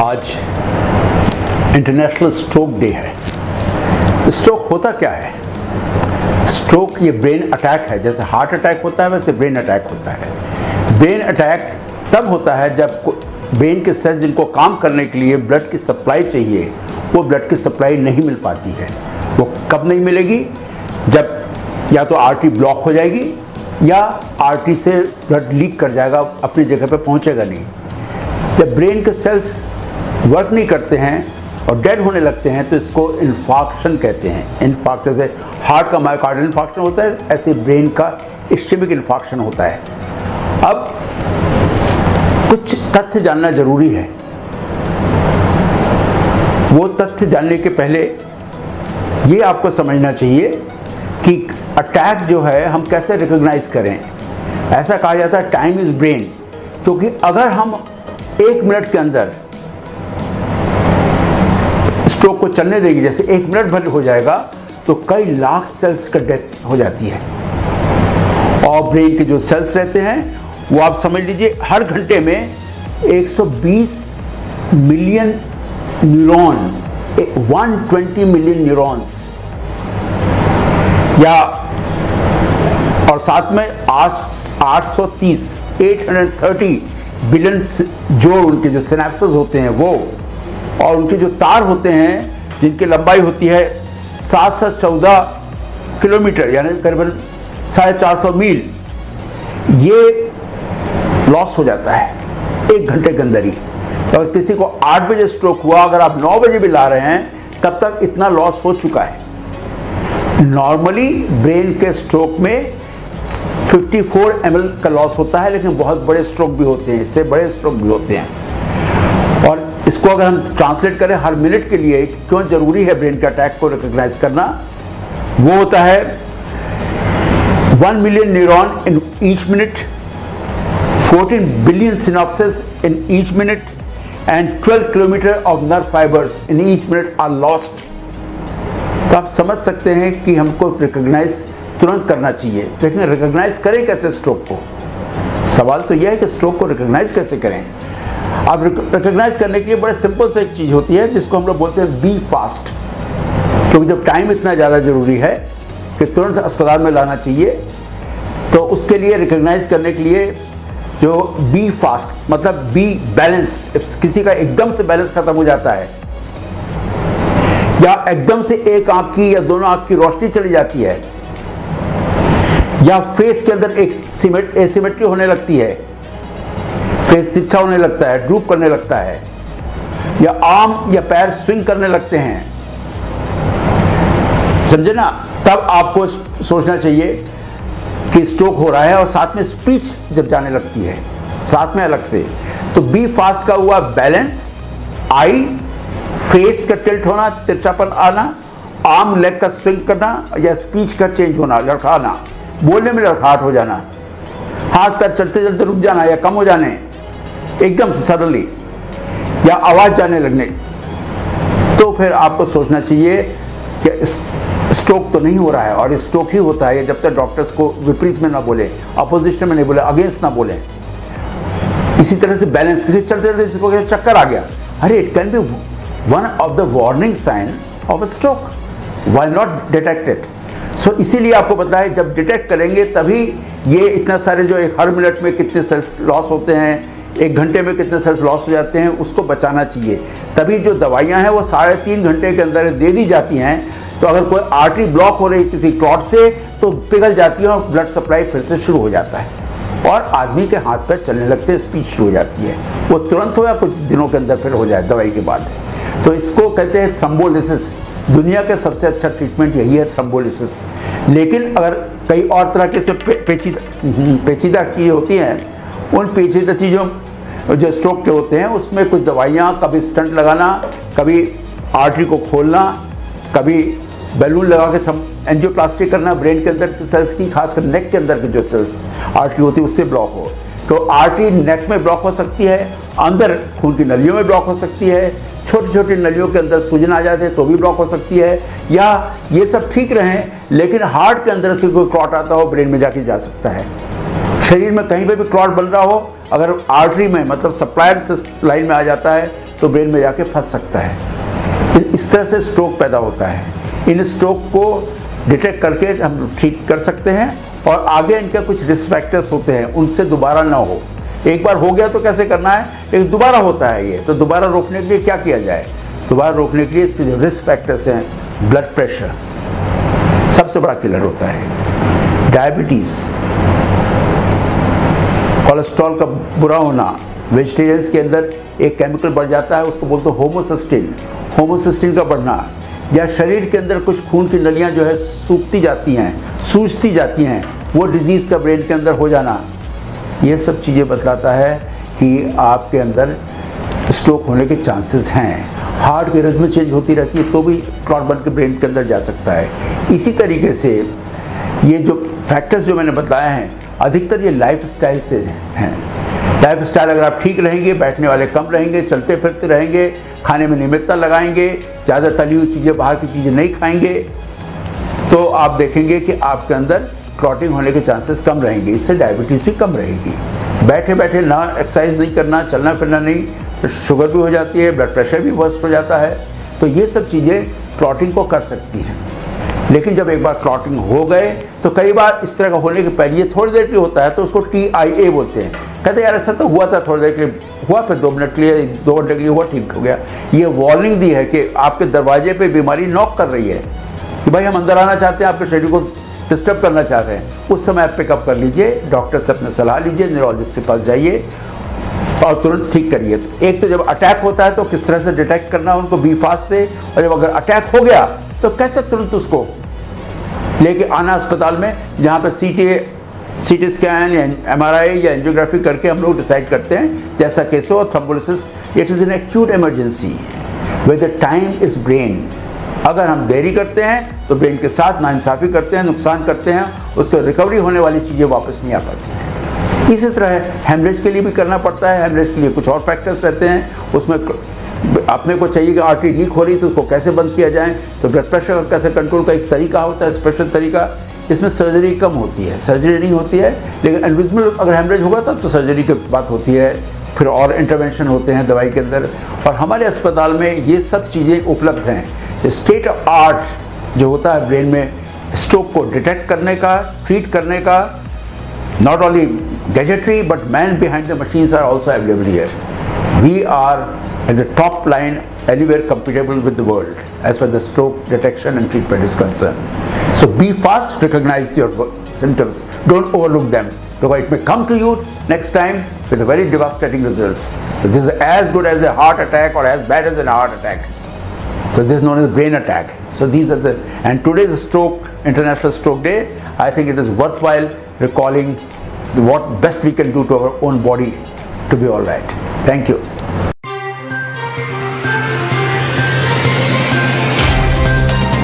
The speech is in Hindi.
आज इंटरनेशनल स्ट्रोक डे है। स्ट्रोक होता क्या है? स्ट्रोक ये ब्रेन अटैक है। जैसे हार्ट अटैक होता है वैसे ब्रेन अटैक होता है। ब्रेन अटैक तब होता है जब ब्रेन के सेल्स जिनको काम करने के लिए ब्लड की सप्लाई चाहिए, वो ब्लड की सप्लाई नहीं मिल पाती है। वो कब नहीं मिलेगी? जब या तो आर्टरी ब्लॉक हो जाएगी या आर्टरी से ब्लड लीक कर जाएगा, अपनी जगह पे पहुंचेगा नहीं। जब ब्रेन के सेल्स वर्क नहीं करते हैं और डेड होने लगते हैं तो इसको इन्फार्क्शन कहते हैं। इन्फार्क्शन जैसे हार्ट का मायोकार्डियल इन्फार्क्शन होता है, ऐसे ब्रेन का इस्केमिक इन्फार्क्शन होता है। अब कुछ तथ्य जानना जरूरी है। वो तथ्य जानने के पहले ये आपको समझना चाहिए कि अटैक जो है हम कैसे रिकॉग्नाइज करें। ऐसा कहा जाता है टाइम इज ब्रेन, क्योंकि अगर हम 1 मिनट के अंदर स्ट्रोक को चलने देंगे, जैसे 1 मिनट भर हो जाएगा तो कई लाख सेल्स का डेथ हो जाती है। और ब्रेन के जो सेल्स रहते हैं वो आप समझ लीजिए हर घंटे में 120 मिलियन न्यूरॉन, 120 मिलियन न्यूरॉन्स, या और साथ में 830 बिलियन जोड़ उनके जो सिनेप्सेस होते हैं वो, और उनके जो तार होते हैं जिनकी लंबाई होती है 714 किलोमीटर यानी करीबन 450 मील, ये लॉस हो जाता है 1 घंटे के अंदर ही। और किसी को 8 बजे स्ट्रोक हुआ, अगर आप 9 बजे भी ला रहे हैं तब तक इतना लॉस हो चुका है। नॉर्मली ब्रेन के स्ट्रोक में 54 ml का लॉस होता है, लेकिन बहुत बड़े स्ट्रोक भी होते हैं, इससे बड़े स्ट्रोक भी होते हैं। और इसको अगर हम ट्रांसलेट करें हर मिनट के लिए, क्यों जरूरी है ब्रेन के अटैक को रिकॉग्नाइज करना, वो होता है 1 million neuron in each minute, 14 billion synapses in each minute and 12 kilometre of nerve fibres in each minute are lost. तो आप समझ सकते हैं कि हमको रिकॉग्नाइज तुरंत करना चाहिए, लेकिन रिकॉग्नाइज करें कैसे स्ट्रोक को? सवाल तो यह है कि स्ट्रोक को रिकॉग्नाइज कैसे करें। अब रिकॉग्नाइज करने के लिए बड़े सिंपल से एक चीज़ होती है जिसको हम लोग बोलते हैं बी फास्ट, क्योंकि जब टाइम इतना ज़्यादा ज़रूरी है कि तुरंत अस्पताल में लाना चाहिए, तो उसके लिए रिकॉग्नाइज करने के लिए जो बी फास्ट मतलब बी बैलेंस, किसी का एकदम से बैलेंस खत्म हो जाता है या एकदम से एक आंख की या दोनों आंख की रोशनी चली जाती है, या फेस के अंदर एक एसिमेट्री होने लगती है, फेस तिरछा होने लगता है, ड्रूप करने लगता है, या आर्म या पैर स्विंग करने लगते हैं, समझे ना, तब आपको सोचना चाहिए कि स्ट्रोक हो रहा है। और साथ में स्पीच जब जाने लगती है साथ में अलग से, तो बी फास्ट का हुआ बैलेंस, आई फेस का टिल्ट होना, तिरछापन आना, आर्म लेग का स्विंग करना, या स्पीच का चेंज होना, लड़खड़ाना, बोलने में लड़खड़ाहट हो जाना, हाथ पैर चलते चलते रुक जाना या कम हो जाने एकदम से सडनली, या आवाज जाने लगने। तो फिर आपको सोचना चाहिए कि स्ट्रोक तो नहीं हो रहा है, और स्ट्रोक ही होता है जब तक डॉक्टर्स को विपरीत में ना बोले, अपोजिशन में नहीं बोले, अगेंस्ट ना बोले। इसी तरह से बैलेंस, किसी चलते चलते चक्कर आ गया, अरे it can be one of the warning sign of a stroke, why not detected. So इसीलिए आपको पता है जब डिटेक्ट करेंगे तभी ये इतना सारे जो हर मिनट में कितने सेल्स लॉस होते हैं, 1 घंटे में कितने सेल्स लॉस हो जाते हैं, उसको बचाना चाहिए। तभी जो दवाइयाँ हैं वो 3.5 घंटे के अंदर दे दी जाती हैं। तो अगर कोई आर्टरी ब्लॉक हो रही किसी क्लॉट से तो पिघल जाती है और ब्लड सप्लाई फिर से शुरू हो जाता है, और आदमी के हाथ पैर चलने लगते हैं, स्पीच शुरू हो जाती है। वो तुरंत हो या कुछ दिनों के अंदर फिर हो जाए दवाई के बाद। तो इसको कहते हैं थ्रोम्बोलिसिस। दुनिया का सबसे अच्छा ट्रीटमेंट यही है, थ्रोम्बोलिसिस। लेकिन अगर कई और तरह के पेचीदा चीज़ें होती हैं, उन पेचीदा चीज़ों जो स्ट्रोक के होते हैं उसमें कुछ दवाइयाँ, कभी स्टंट लगाना, कभी आर्टरी को खोलना, कभी बैलून लगा के एंजियोप्लास्टी करना ब्रेन के अंदर की सेल्स की, खासकर नेक के अंदर की जो सेल्स आर्टरी होती है उससे ब्लॉक हो। तो आर्टरी नेक में ब्लॉक हो सकती है, अंदर खून की नलियों में ब्लॉक हो सकती है, छोटी छोटी नलियों के अंदर सूजन आ जाते हैं तो भी ब्लॉक हो सकती है, या ये सब ठीक रहें लेकिन हार्ट के अंदर से कोई क्लॉट आता हो ब्रेन में जाके जा सकता है। शरीर में कहीं पे भी क्लॉट बन रहा हो, अगर आर्टरी में मतलब सप्लायर लाइन में आ जाता है तो ब्रेन में जाके फंस सकता है। इस तरह से स्ट्रोक पैदा होता है। इन स्ट्रोक को डिटेक्ट करके हम ठीक कर सकते हैं और आगे इनके कुछ रिस्क फैक्टर्स होते हैं, उनसे दोबारा ना हो। एक बार हो गया तो कैसे करना है, लेकिन दोबारा होता है ये, तो दोबारा रोकने के लिए क्या किया जाए। दोबारा रोकने के लिए इसके जो रिस्क फैक्टर्स हैं, ब्लड प्रेशर सबसे बड़ा किलर होता है, डायबिटीज़, कोलेस्ट्रॉल का बुरा होना। वेजिटेरियंस के अंदर एक केमिकल बढ़ जाता है, उसको बोलते हैं होमोसिस्टिन, होमोसिस्टिन का बढ़ना, या शरीर के अंदर कुछ खून की नलियाँ जो है सूखती जाती हैं, सूजती जाती हैं, वो डिजीज़ का ब्रेन के अंदर हो जाना। ये सब चीज़ें बतलाता है कि आपके अंदर स्ट्रोक होने के चांसेस हैं। हार्ट की रिदम चेंज होती रहती है तो भी क्लॉट बन के ब्रेन के अंदर जा सकता है। इसी तरीके से ये जो फैक्टर्स जो मैंने बताए हैं, अधिकतर ये लाइफ स्टाइल से हैं। लाइफ स्टाइल अगर आप ठीक रहेंगे, बैठने वाले कम रहेंगे, चलते फिरते रहेंगे, खाने में नियमितता लगाएंगे, ज़्यादा तली हुई चीज़ें, बाहर की चीज़ें नहीं खाएंगे, तो आप देखेंगे कि आपके अंदर क्लॉटिंग होने के चांसेस कम रहेंगे। इससे डायबिटीज़ भी कम रहेगी। बैठे बैठे ना एक्सरसाइज नहीं करना, चलना फिरना नहीं, तो शुगर भी हो जाती है, ब्लड प्रेशर भी वर्स्ट हो जाता है। तो ये सब चीज़ें क्लॉटिंग को कर सकती हैं। लेकिन जब एक बार क्लॉटिंग हो गए तो कई बार इस तरह का होने के पहले ये थोड़ी देर के लिए होता है, तो उसको TIA बोलते हैं। कहते हैं यार ऐसा तो हुआ था, थोड़ी देर के लिए हुआ, फिर 2 मिनट के लिए, 2 घंटे के लिए हुआ, ठीक हो गया। ये वार्निंग दी है कि आपके दरवाजे पे बीमारी नॉक कर रही है कि भाई हम अंदर आना चाहते हैं, आपके शरीर को डिस्टर्ब करना चाहते हैं। उस समय आप पिकअप कर लीजिए, डॉक्टर से अपने सलाह लीजिए, न्यूरोलॉजिस्ट के पास जाइए और तुरंत ठीक करिए। एक तो जब अटैक होता है तो किस तरह से डिटेक्ट करना है उनको बी फास्ट से, और जब अगर अटैक हो गया तो कैसे तुरंत उसको लेके आना अस्पताल में, जहाँ पे CT स्कैन या MRI या एंजियोग्राफी करके हम लोग डिसाइड करते हैं जैसा केस हो। Thrombolysis it is an acute emergency with the time is brain. अगर हम देरी करते हैं तो ब्रेन के साथ नाइंसाफ़ी करते हैं, नुकसान करते हैं, उसको रिकवरी होने वाली चीज़ें वापस नहीं आ पाती हैं। इसी तरह हेमरेज के लिए भी करना पड़ता है। हेमरेज के लिए कुछ और फैक्टर्स रहते हैं, उसमें अपने को चाहिए कि आर्टरी लीक हो रही तो उसको कैसे बंद किया जाए, तो ब्लड प्रेशर का कैसे कंट्रोल का एक तरीका होता है, स्पेशल तरीका। इसमें सर्जरी कम होती है, सर्जरी नहीं होती है, लेकिन एनविजिबल अगर हेमरेज होगा तब तो सर्जरी की बात होती है, फिर और इंटरवेंशन होते हैं दवाई के अंदर। और हमारे अस्पताल में ये सब चीज़ें उपलब्ध हैं। स्टेट ऑफ आर्ट जो होता है ब्रेन में स्ट्रोक को डिटेक्ट करने का, ट्रीट करने का, not only gadgetry but man behind the machines are also available here. We are at the top line, anywhere compatible with the world as far as the stroke detection and treatment is concerned. So be fast, recognize your symptoms, don't overlook them, because it may come to you next time with a very devastating results. So this is as good as a heart attack or as bad as a heart attack. So this is known as brain attack. So these are and today's stroke, International Stroke Day, I think it is worthwhile recalling what best we can do to our own body to be all right. Thank you.